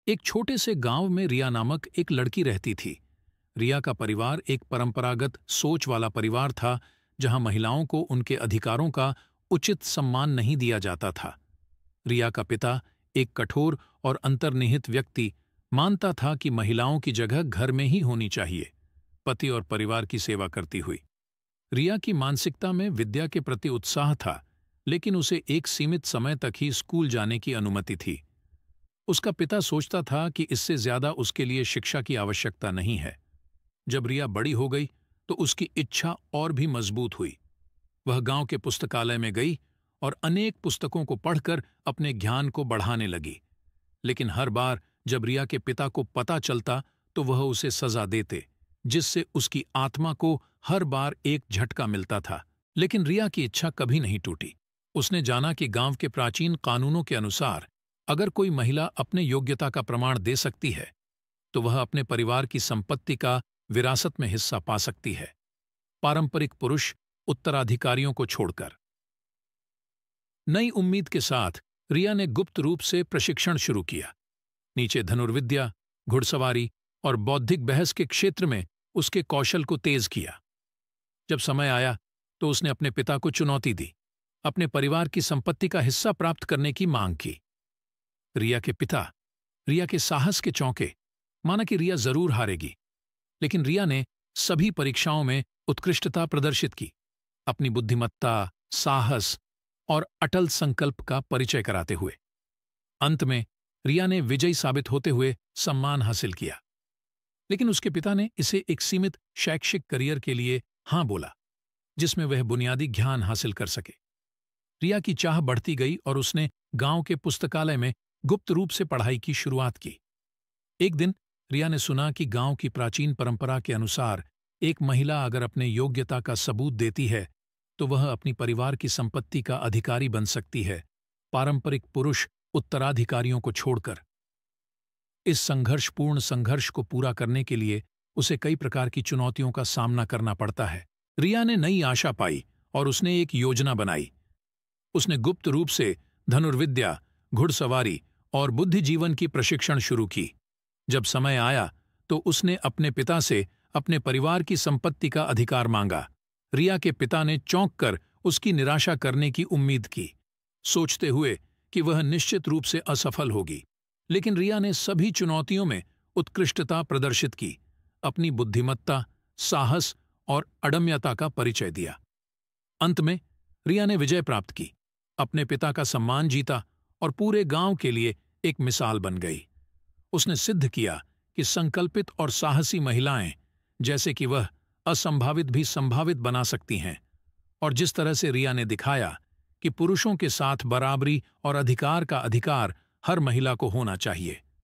एक छोटे से गांव में रिया नामक एक लड़की रहती थी। रिया का परिवार एक परंपरागत सोच वाला परिवार था, जहां महिलाओं को उनके अधिकारों का उचित सम्मान नहीं दिया जाता था। रिया का पिता, एक कठोर और अंतर्निहित व्यक्ति, मानता था कि महिलाओं की जगह घर में ही होनी चाहिए, पति और परिवार की सेवा करती हुई। रिया की मानसिकता में विद्या के प्रति उत्साह था, लेकिन उसे एक सीमित समय तक ही स्कूल जाने की अनुमति थी। उसका पिता सोचता था कि इससे ज्यादा उसके लिए शिक्षा की आवश्यकता नहीं है। जब रिया बड़ी हो गई तो उसकी इच्छा और भी मजबूत हुई। वह गांव के पुस्तकालय में गई और अनेक पुस्तकों को पढ़कर अपने ज्ञान को बढ़ाने लगी। लेकिन हर बार जब रिया के पिता को पता चलता तो वह उसे सजा देते, जिससे उसकी आत्मा को हर बार एक झटका मिलता था। लेकिन रिया की इच्छा कभी नहीं टूटी। उसने जाना कि गांव के प्राचीन कानूनों के अनुसार अगर कोई महिला अपने योग्यता का प्रमाण दे सकती है तो वह अपने परिवार की संपत्ति का विरासत में हिस्सा पा सकती है, पारंपरिक पुरुष उत्तराधिकारियों को छोड़कर। नई उम्मीद के साथ रिया ने गुप्त रूप से प्रशिक्षण शुरू किया। नीचे धनुर्विद्या, घुड़सवारी और बौद्धिक बहस के क्षेत्र में उसके कौशल को तेज किया। जब समय आया तो उसने अपने पिता को चुनौती दी, अपने परिवार की संपत्ति का हिस्सा प्राप्त करने की मांग की। रिया के पिता रिया के साहस के चौंके, माना कि रिया जरूर हारेगी। लेकिन रिया ने सभी परीक्षाओं में उत्कृष्टता प्रदर्शित की, अपनी बुद्धिमत्ता, साहस और अटल संकल्प का परिचय कराते हुए। अंत में रिया ने विजयी साबित होते हुए सम्मान हासिल किया। लेकिन उसके पिता ने इसे एक सीमित शैक्षिक करियर के लिए हां बोला, जिसमें वह बुनियादी ज्ञान हासिल कर सके। रिया की चाह बढ़ती गई और उसने गांव के पुस्तकालय में गुप्त रूप से पढ़ाई की शुरुआत की। एक दिन रिया ने सुना कि गांव की प्राचीन परंपरा के अनुसार एक महिला अगर अपने योग्यता का सबूत देती है तो वह अपनी परिवार की संपत्ति का अधिकारी बन सकती है, पारंपरिक पुरुष उत्तराधिकारियों को छोड़कर। इस संघर्षपूर्ण संघर्ष को पूरा करने के लिए उसे कई प्रकार की चुनौतियों का सामना करना पड़ता है। रिया ने नई आशा पाई और उसने एक योजना बनाई। उसने गुप्त रूप से धनुर्विद्या, घुड़सवारी और बुद्धिजीवन की प्रशिक्षण शुरू की। जब समय आया तो उसने अपने पिता से अपने परिवार की संपत्ति का अधिकार मांगा। रिया के पिता ने चौंक कर उसकी निराशा करने की उम्मीद की, सोचते हुए कि वह निश्चित रूप से असफल होगी। लेकिन रिया ने सभी चुनौतियों में उत्कृष्टता प्रदर्शित की, अपनी बुद्धिमत्ता, साहस और अदम्यता का परिचय दिया। अंत में रिया ने विजय प्राप्त की, अपने पिता का सम्मान जीता और पूरे गांव के लिए एक मिसाल बन गई। उसने सिद्ध किया कि संकल्पित और साहसी महिलाएं, जैसे कि वह, असंभावित भी संभावित बना सकती हैं। और जिस तरह से रिया ने दिखाया कि पुरुषों के साथ बराबरी और अधिकार का अधिकार हर महिला को होना चाहिए।